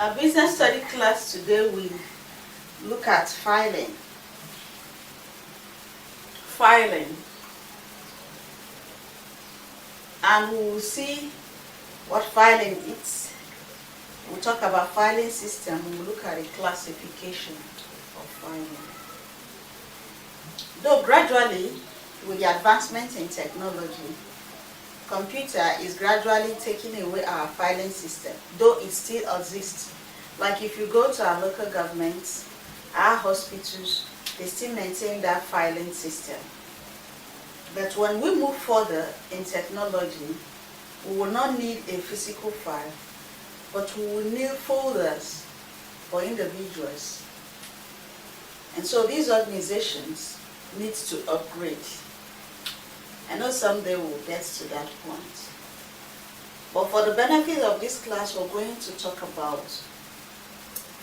Our business study class today will look at filing. And we will see what filing is. We'll talk about filing system. We'll look at the classification of filing. Though gradually, with the advancement in technology, computer is gradually taking away our filing system, though it still exists. Like if you go to our local governments, our hospitals, they still maintain that filing system. But when we move further in technology, we will not need a physical file, but we will need folders for individuals. And so these organizations need to upgrade. I know someday we'll get to that point. But for the benefit of this class, we're going to talk about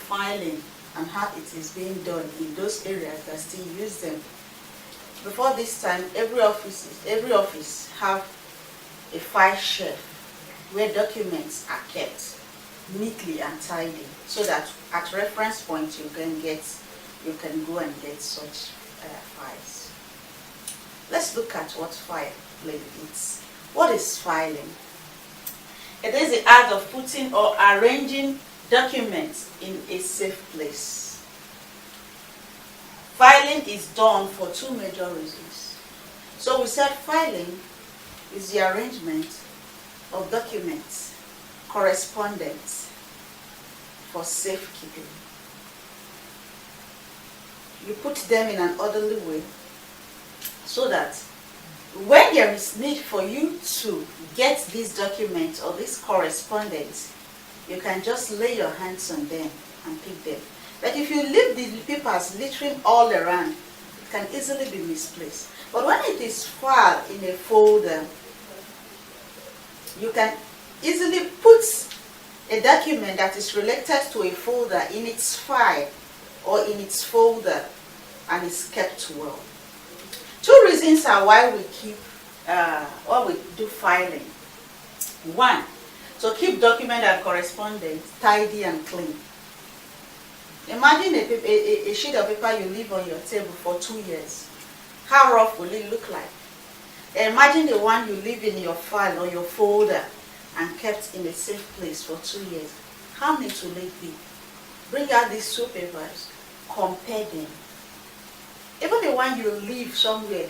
filing and how it is being done in those areas that still use them. Before this time, every office have a file shelf where documents are kept neatly and tidy, so that at reference point you can go and get such files. Let's look at what filing is. What is filing? It is the act of putting or arranging documents in a safe place. Filing is done for two major reasons. So we said filing is the arrangement of documents, correspondence for safekeeping. You put them in an orderly way so that when there is need for you to get these documents or this correspondence, you can just lay your hands on them and pick them. But if you leave the papers littering all around, it can easily be misplaced. But when it is filed in a folder, you can easily put a document that is related to a folder in its file or in its folder, and it's kept well. Two reasons are why we do filing. One, to keep document and correspondence tidy and clean. Imagine a sheet of paper you leave on your table for 2 years. How rough will it look like? Imagine the one you leave in your file or your folder and kept in a safe place for 2 years. How neat will it be? Bring out these two papers, compare them. Even the one you leave somewhere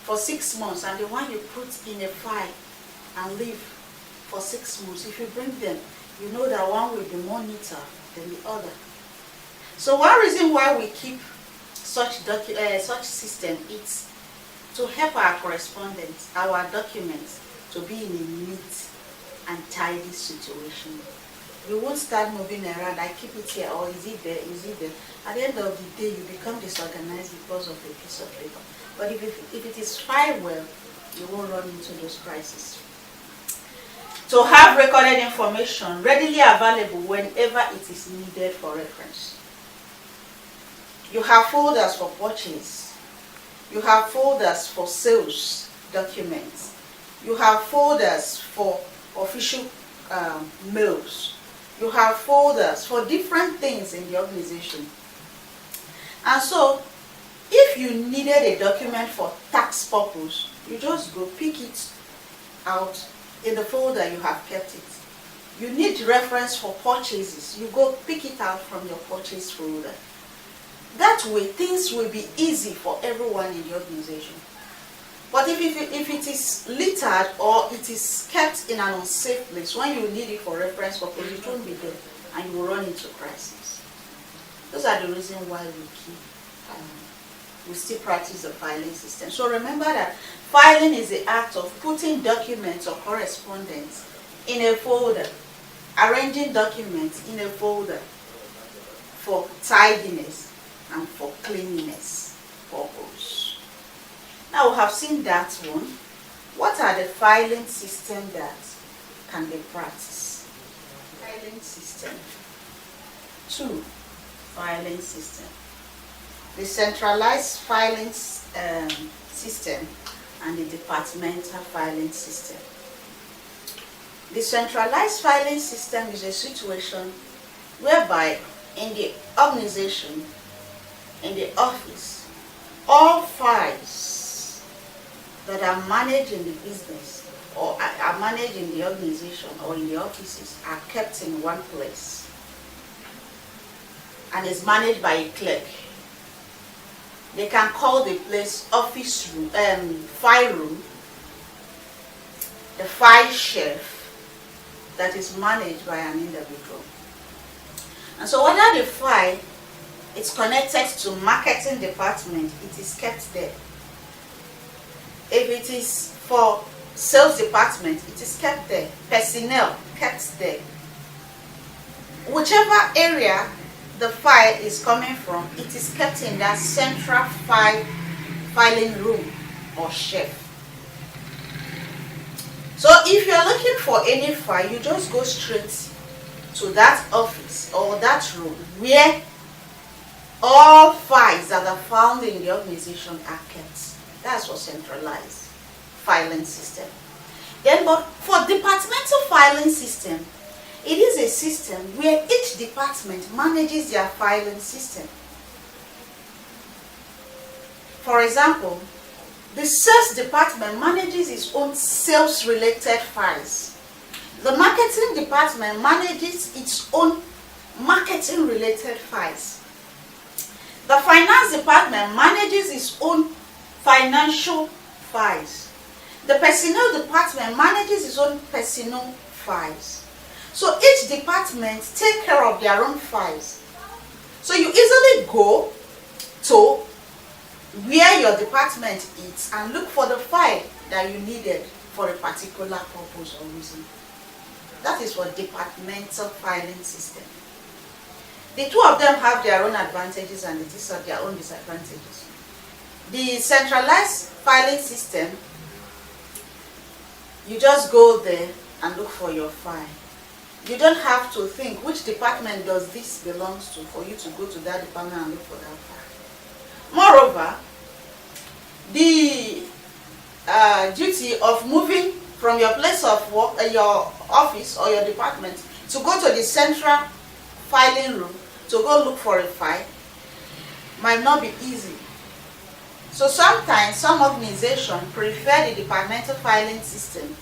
for 6 months and the one you put in a file and leave for 6 months, if you bring them, you know that one will be more neater than the other. So one reason why we keep such system is to help our correspondence, our documents, to be in a neat and tidy situation. You won't start moving around, I keep it here, or is it there, is it there? At the end of the day, you become disorganized because of a piece of paper. But if it is filed well, you won't run into those crises. To have recorded information readily available whenever it is needed for reference. You have folders for purchase. You have folders for sales documents. You have folders for official mails. You have folders for different things in the organization. And so, if you needed a document for tax purpose, you just go pick it out in the folder you have kept it. You need reference for purchases, you go pick it out from your purchase folder. That way, things will be easy for everyone in the organization. But if it is littered or it is kept in an unsafe place, when you need it for reference purpose, it won't be there and you will run into crisis. Those are the reasons why we still practice the filing system. So remember that filing is the act of putting documents or correspondence in a folder, arranging documents in a folder for tidiness and for cleanliness purpose. Now we have seen that one. What are the filing systems that can be practiced? Filing system. 2. Filing system. The centralized filing system and the departmental filing system. The centralized filing system is a situation whereby in the organization, in the office, all files that are managed in the business or are managed in the organization or in the offices are kept in one place and is managed by a clerk. They can call the place office room, file room, the file shelf that is managed by an individual. And so whether the file is connected to marketing department, it is kept there. If it is for sales department, it is kept there. Personnel, kept there. Whichever area the file is coming from, it is kept in that central filing room or shelf. So if you're looking for any file, you just go straight to that office or that room where all files that are found in the organization are kept. That's what centralized filing system. Then, but for departmental filing system, it is a system where each department manages their filing system. For example, the sales department manages its own sales-related files. The marketing department manages its own marketing-related files. The finance department manages its own financial files. The personnel department manages its own personnel files. So each department take care of their own files. So you easily go to where your department is and look for the file that you needed for a particular purpose or reason. That is for departmental filing system. The two of them have their own advantages and their own disadvantages. The centralized filing system, you just go there and look for your file. You don't have to think which department does this belongs to for you to go to that department and look for that file. Moreover, the duty of moving from your place of work, your office or your department, to go to the central filing room to go look for a file might not be easy. So sometimes some organizations prefer the departmental filing system,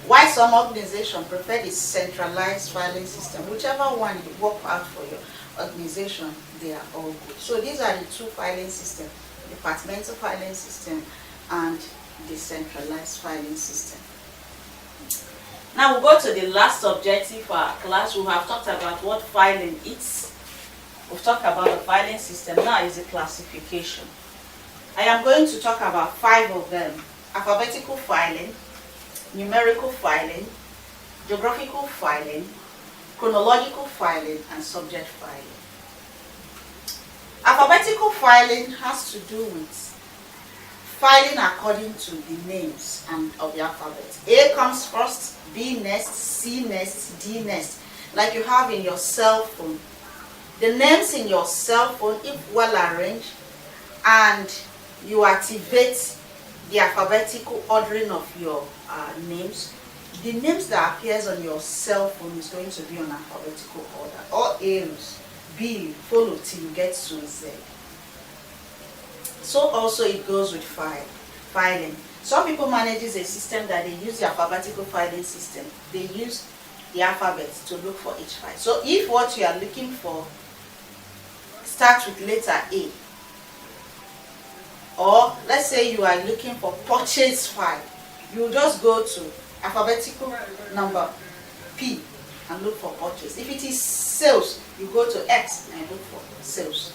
while some organizations prefer the centralized filing system. Whichever one you work out for your organization, they are all good. So these are the two filing systems: departmental filing system and the centralized filing system. Now we'll go to the last objective for our class. We have talked about what filing is. We've talked about the filing system. Now is the classification. I am going to talk about 5 of them: alphabetical filing, numerical filing, geographical filing, chronological filing, and subject filing. Alphabetical filing has to do with filing according to the names of the alphabet. A comes first, B next, C next, D next, like you have in your cell phone. The names in your cell phone, if well arranged, and you activate the alphabetical ordering of your names, the names that appears on your cell phone is going to be on alphabetical order. All A's, B, follow till you get to Z. So also it goes with filing. Some people manages a system that they use the alphabetical filing system. They use the alphabet to look for each file. So if what you are looking for starts with letter A, or let's say you are looking for purchase file, you just go to alphabetical number P and look for purchase. If it is sales, you go to X and look for sales.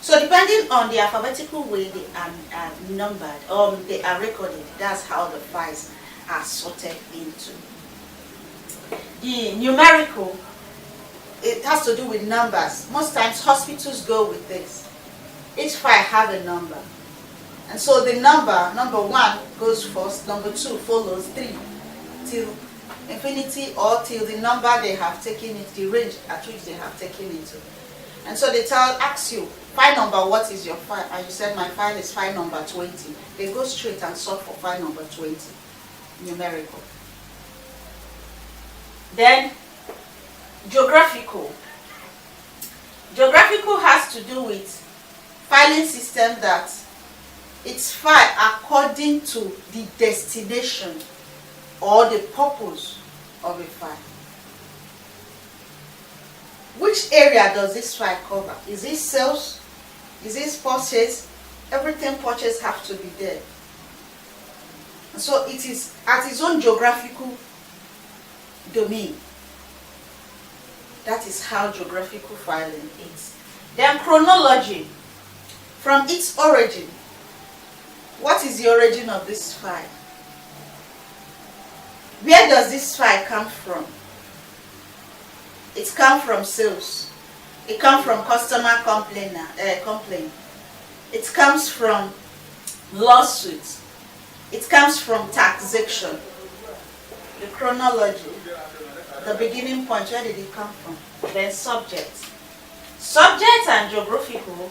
So depending on the alphabetical way they are numbered or they are recorded, that's how the files are sorted into. The numerical, it has to do with numbers. Most times hospitals go with this. Each file have a number. And so the number 1 goes first, number 2 follows, 3 till infinity or till the number they have taken it, the range at which they have taken it to. And so they ask you, file number, what is your file? And you said my file is file number 20. They go straight and sort for file number 20, numerical. Then geographical. Geographical has to do with filing system that it's filed according to the destination or the purpose of a file. Which area does this file cover? Is it sales? Is it purchase? Everything purchase have to be there. So it is at its own geographical domain. That is how geographical filing is. Then chronology. From its origin. What is the origin of this file? Where does this file come from? It comes from sales. It comes from customer complaint. It comes from lawsuits. It comes from taxation. The chronology, the beginning point, where did it come from? Then subject. Subject and geographical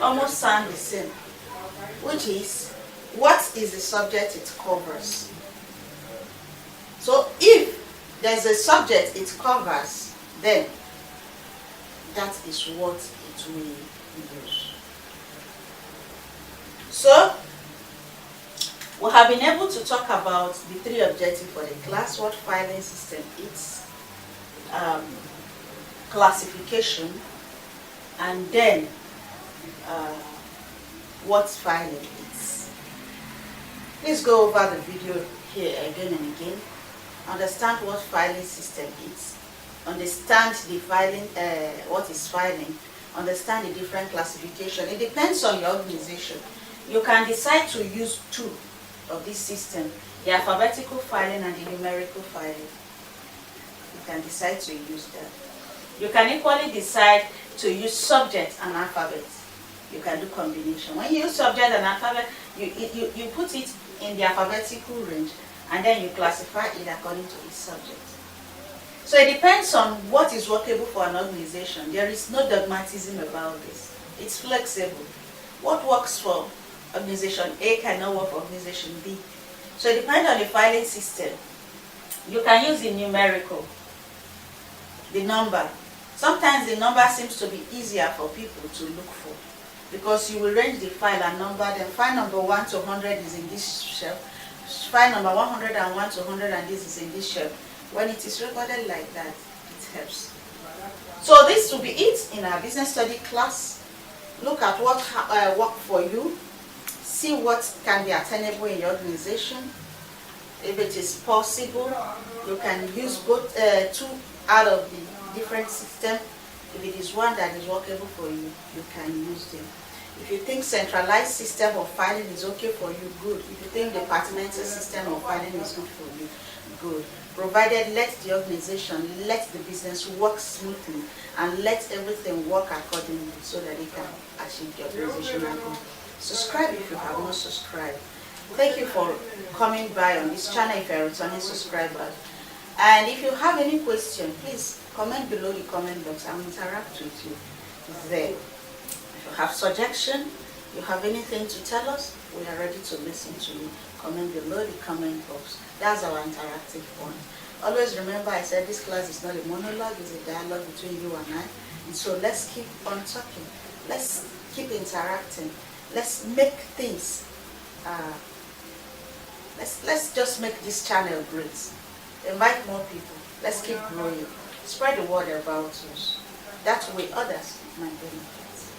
almost sound the same, which is, what is the subject it covers? So if there's a subject it covers, then that is what it will use. So we have been able to talk about the three objectives for the class: what filing system is, classification, and then what filing is. Please go over the video here again and again. Understand what filing system is. Understand the filing, what is filing. Understand the different classification. It depends on your organization. You can decide to use two of this system: the alphabetical filing and the numerical filing. You can decide to use that. You can equally decide to use subject and alphabet. You can do combination. When you use subject and alphabet, you put it in the alphabetical range, and then you classify it according to its subject. So it depends on what is workable for an organization. There is no dogmatism about this. It's flexible. What works for organization A cannot work for organization B. So it depends on the filing system. You can use the numerical, the number. Sometimes the number seems to be easier for people to look for, because you will range the file and number, then file number 1 to 100 is in this shelf, file number 101 to 100 and this is in this shelf. When it is recorded like that, it helps. So this will be it in our business study class. Look at what worked for you. See what can be attainable in your organization. If it is possible, you can use both two out of the different system. If it is one that is workable for you, you can use them. If you think centralized system of filing is okay for you, good. If you think departmental system of filing is good for you, good. Provided let the organization, let the business work smoothly, and let everything work accordingly so that it can achieve the organizational goal. Subscribe if you have not subscribed. Thank you for coming by on this channel if you are a returning subscriber. And if you have any question, please comment below the comment box. I will interact with you there. If you have suggestion, you have anything to tell us, we are ready to listen to you. Comment below the comment box. That's our interactive one. Always remember, I said this class is not a monologue, it's a dialogue between you and I. And so let's keep on talking. Let's keep interacting. Let's make things, let's just make this channel great. Invite more people. Let's keep growing. Spread the word about us. That way others might benefit.